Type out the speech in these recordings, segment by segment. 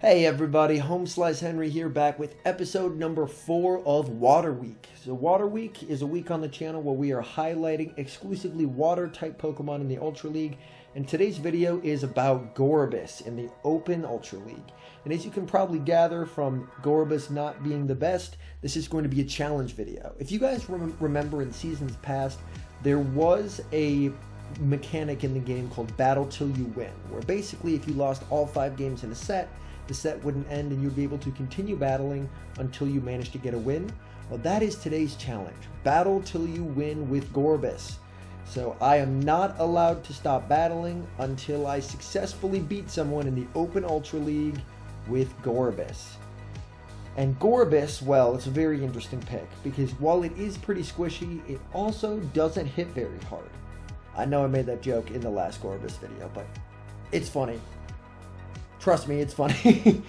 Hey everybody, HomeSliceHenry here, back with episode number 4 of Water Week. So Water Week is a week on the channel where we are highlighting exclusively water-type Pokemon in the Ultra League, and today's video is about Gorebyss in the Open Ultra League. And as you can probably gather from Gorebyss not being the best, this is going to be a challenge video. If you guys remember in seasons past, there was a mechanic in the game called Battle Till You Win, where basically if you lost all 5 games in a set, the set wouldn't end and you'd be able to continue battling until you managed to get a win. Well, that is today's challenge. Battle till you win with Gorebyss. So I am not allowed to stop battling until I successfully beat someone in the Open Ultra League with Gorebyss. And Gorebyss, well, it's a very interesting pick because while it is pretty squishy, it also doesn't hit very hard. I know I made that joke in the last Gorebyss video, but it's funny. Trust me, it's funny.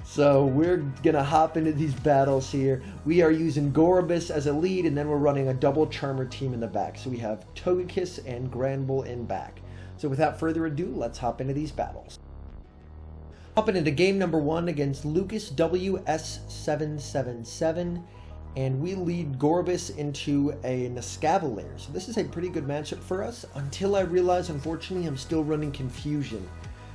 So we're gonna hop into these battles here. We are using Gorebyss as a lead, and then we're running a double Charmer team in the back. So we have Togekiss and Granbull in back. So without further ado, let's hop into these battles. Hopping into game number 1 against Lucas WS777. And we lead Gorebyss into a Escavalier. So this is a pretty good matchup for us until I realize, unfortunately, I'm still running Confusion.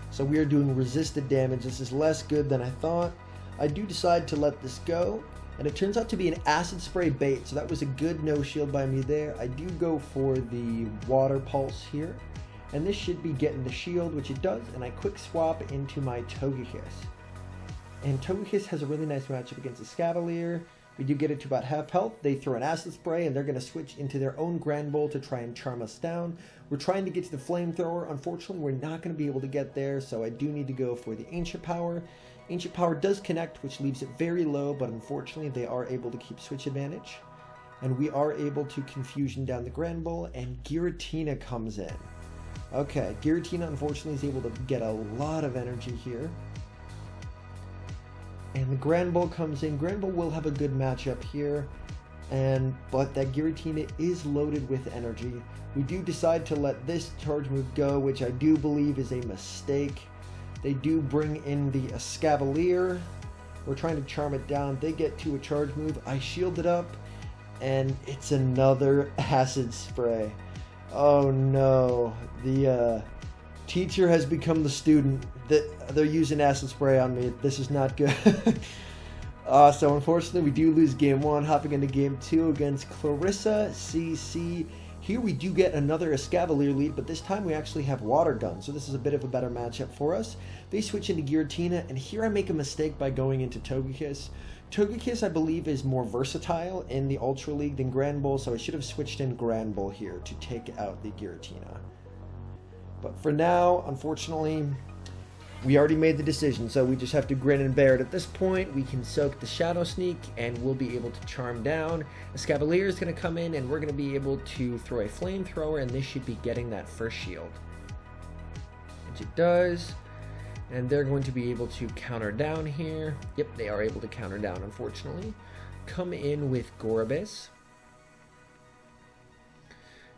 So we are doing resisted damage. This is less good than I thought. I do decide to let this go, and it turns out to be an Acid Spray bait, so that was a good no shield by me there. I do go for the Water Pulse here, and this should be getting the shield, which it does, and I quick swap into my Togekiss. And Togekiss has a really nice matchup against Escavalier. We do get it to about half health. They throw an Acid Spray, and they're going to switch into their own Granbull to try and charm us down. We're trying to get to the Flamethrower. Unfortunately, we're not going to be able to get there, so I do need to go for the Ancient Power. Ancient Power does connect, which leaves it very low, but unfortunately, they are able to keep switch advantage. And we are able to Confusion down the Granbull, and Giratina comes in. Okay, Giratina, unfortunately, is able to get a lot of energy here. And the Granbull comes in. Granbull will have a good matchup here, but that Giratina is loaded with energy. We do decide to let this charge move go, which I do believe is a mistake. They do bring in the Escavalier. We're trying to charm it down. They get to a charge move. I shield it up, and it's another Acid Spray. Oh no, the teacher has become the student. They're using Acid Spray on me. This is not good. So unfortunately, we do lose game 1. Hopping into game 2 against clarissacc. Here we do get another Escavalier lead, but this time we actually have Water Gun, so this is a bit of a better matchup for us. They switch into Giratina, and here I make a mistake by going into Togekiss. Togekiss, I believe, is more versatile in the Ultra League than Granbull, so I should have switched in Granbull here to take out the Giratina. But for now, unfortunately, we already made the decision, so we just have to grin and bear it. At this point, we can soak the Shadow Sneak, and we'll be able to charm down. Escavalier is going to come in, and we're going to be able to throw a Flamethrower, and this should be getting that first shield. Which it does. And they're going to be able to counter down here. Yep, they are able to counter down, unfortunately. Come in with Gorebyss.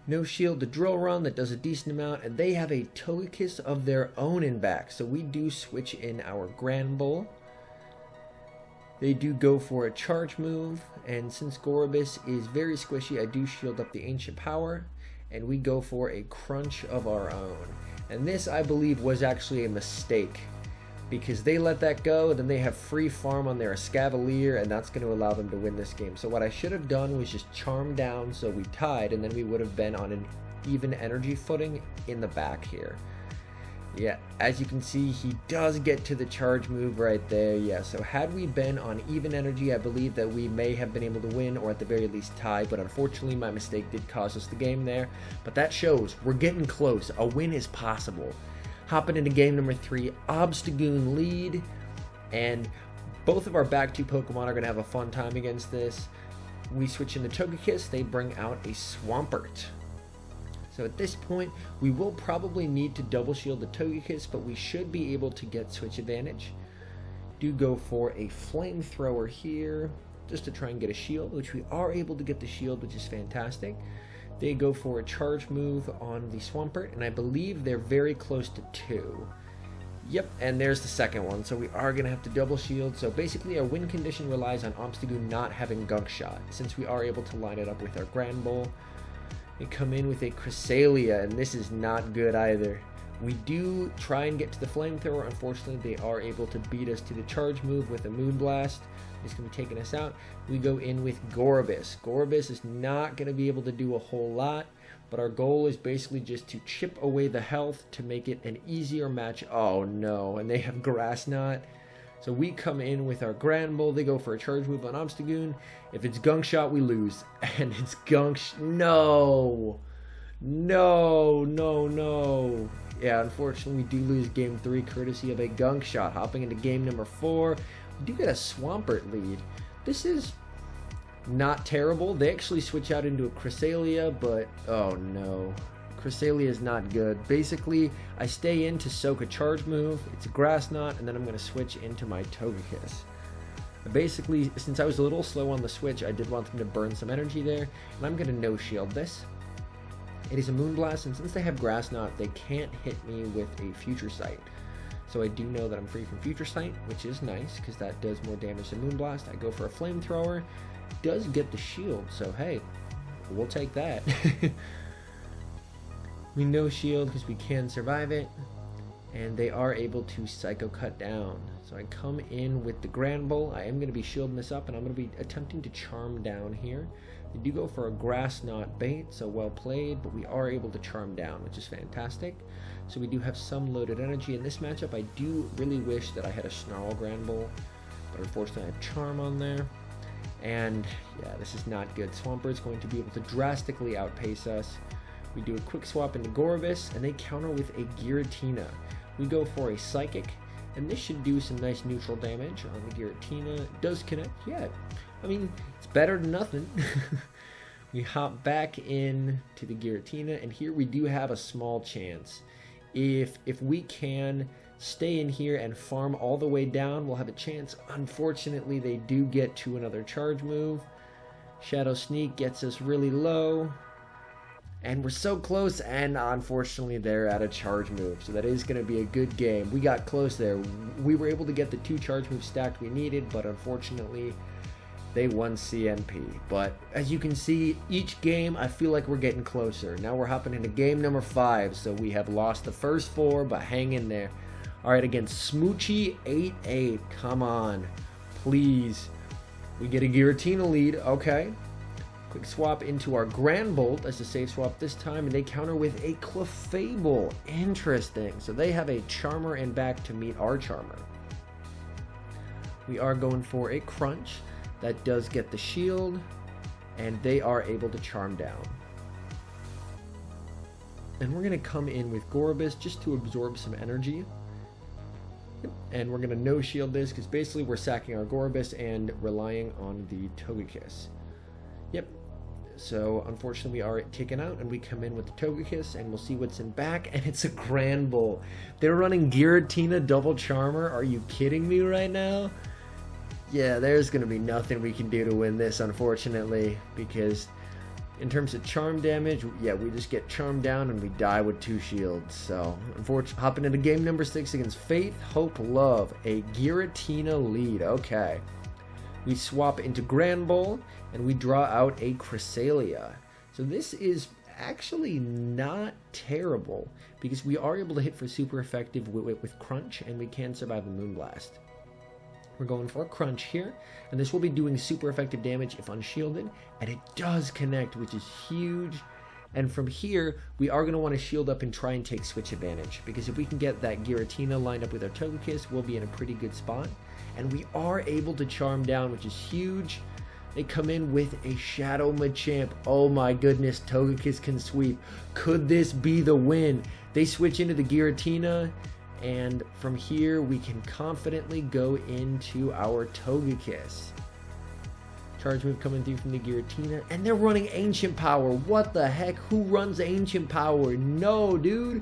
No shield to Drill Run, that does a decent amount, and they have a Togekiss of their own in back, so we do switch in our Granbull. They do go for a charge move, and since Gorebyss is very squishy, I do shield up the Ancient Power, and we go for a Crunch of our own. And this, I believe, was actually a mistake, because they let that go, and then they have free farm on their Escavalier, and that's going to allow them to win this game. So what I should have done was just charm down so we tied, and then we would have been on an even energy footing in the back here. Yeah, as you can see, he does get to the charge move right there. Yeah, so had we been on even energy, I believe that we may have been able to win, or at the very least tie, but unfortunately my mistake did cost us the game there. But that shows we're getting close. A win is possible. Hopping into game number 3, Obstagoon lead, and both of our back 2 Pokemon are going to have a fun time against this. We switch into Togekiss, they bring out a Swampert. So at this point, we will probably need to double shield the Togekiss, but we should be able to get switch advantage. Do go for a Flamethrower here, just to try and get a shield, which we are able to get the shield, which is fantastic. They go for a charge move on the Swampert, and I believe they're very close to 2. Yep, and there's the second one, so we are going to have to double shield. So basically our win condition relies on Obstagoon not having Gunk Shot. Since we are able to line it up with our Grand Bull, we come in with a Cresselia, and this is not good either. We do try and get to the Flamethrower. Unfortunately, they are able to beat us to the charge move with a Moonblast. It's going to be taking us out. We go in with Gorebyss. Gorebyss is not going to be able to do a whole lot, but our goal is basically just to chip away the health to make it an easier match. Oh no, and they have Grass Knot. So we come in with our Grand Bull. They go for a charge move on Obstagoon. If it's Gunk Shot, we lose. And it's No! No, no, no. Yeah, unfortunately, we do lose game 3 courtesy of a Gunk Shot. Hopping into game number 4, we do get a Swampert lead. This is not terrible. They actually switch out into a Cresselia, but oh no. Cresselia is not good. Basically, I stay in to soak a charge move. It's a Grass Knot, and then I'm going to switch into my Togekiss. Basically, since I was a little slow on the switch, I did want them to burn some energy there, and I'm going to no-shield this. It is a Moonblast, and since they have Grass Knot, they can't hit me with a Future Sight. So I do know that I'm free from Future Sight, which is nice, because that does more damage than Moonblast. I go for a Flamethrower. Does get the shield, so hey, we'll take that. We no shield because we can survive it, and they are able to Psycho Cut down. So I come in with the Grand Bull. I am going to be shielding this up, and I'm going to be attempting to Charm down here. They do go for a Grass Knot bait, so well played, but we are able to Charm down, which is fantastic. So we do have some loaded energy in this matchup. I do really wish that I had a Snarl Grand Bull, but unfortunately I have Charm on there. And yeah, this is not good. Swampert's going to be able to drastically outpace us. We do a quick swap into Gorebyss, and they counter with a Giratina. We go for a Psychic, and this should do some nice neutral damage on the Giratina. It does connect, yeah. I mean, it's better than nothing. We hop back in to the Giratina, and here we do have a small chance. If we can stay in here and farm all the way down, we'll have a chance. Unfortunately, they do get to another charge move. Shadow Sneak gets us really low, and we're so close, and unfortunately they're at a charge move, so that is going to be a good game. We got close there. We were able to get the 2 charge moves stacked we needed, but unfortunately they won CNP. But as you can see, each game I feel like we're getting closer. Now we're hopping into game number 5, so we have lost the first 4, but hang in there. Alright, against Smoochy 88. Come on. Please. We get a Giratina lead. Okay. Quick swap into our Grand Bolt as a safe swap this time, and they counter with a Clefable. Interesting. So they have a Charmer and back to meet our Charmer. We are going for a Crunch. That does get the shield, and they are able to Charm down. And we're going to come in with Gorebyss just to absorb some energy. And we're going to no-shield this because basically we're sacking our Gorebyss and relying on the Togekiss. Yep. So unfortunately we are taken out, and we come in with the Togekiss, and we'll see what's in back, and it's a Grand Bull. They're running Giratina double Charmer. Are you kidding me right now? Yeah, there's going to be nothing we can do to win this, unfortunately, because in terms of charm damage, yeah, we just get charmed down and we die with 2 shields. So, unfortunately, hopping into game number 6 against Faith, Hope, Love, a Giratina lead. Okay. We swap into Grand Bull, and we draw out a Cresselia. So this is actually not terrible, because we are able to hit for super effective with Crunch, and we can survive the Moonblast. We're going for a Crunch here, and this will be doing super effective damage if unshielded, and it does connect, which is huge. And from here, we are going to want to shield up and try and take switch advantage, because if we can get that Giratina lined up with our Togekiss, we'll be in a pretty good spot. And we are able to Charm down, which is huge. They come in with a Shadow Machamp. Oh my goodness, Togekiss can sweep. Could this be the win? They switch into the Giratina, and from here we can confidently go into our Togekiss. Charge move coming through from the Giratina, and they're running Ancient Power. What the heck? Who runs Ancient Power? No, dude.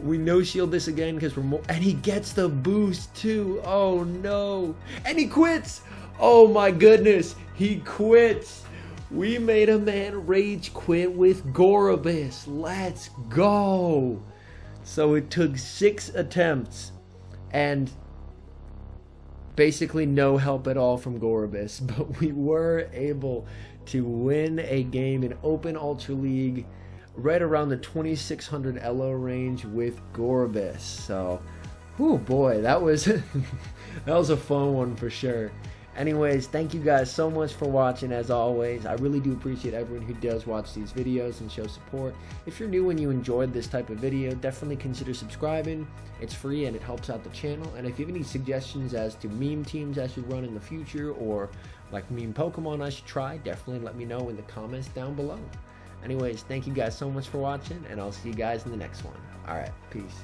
We no shield this again because we're more, and he gets the boost too. Oh no. And he quits. Oh my goodness. He quits. We made a man rage quit with Gorebyss. Let's go. So it took 6 attempts and basically no help at all from Gorebyss, but we were able to win a game in Open Ultra League right around the 2600 Elo range with Gorebyss. So, oh boy, that was that was a fun one for sure. Anyways, thank you guys so much for watching. As always, I really do appreciate everyone who does watch these videos and show support. If you're new and you enjoyed this type of video, definitely consider subscribing. It's free and it helps out the channel. And if you have any suggestions as to meme teams I should run in the future, or like meme Pokemon I should try, definitely let me know in the comments down below. Anyways, thank you guys so much for watching, and I'll see you guys in the next one. Alright, peace.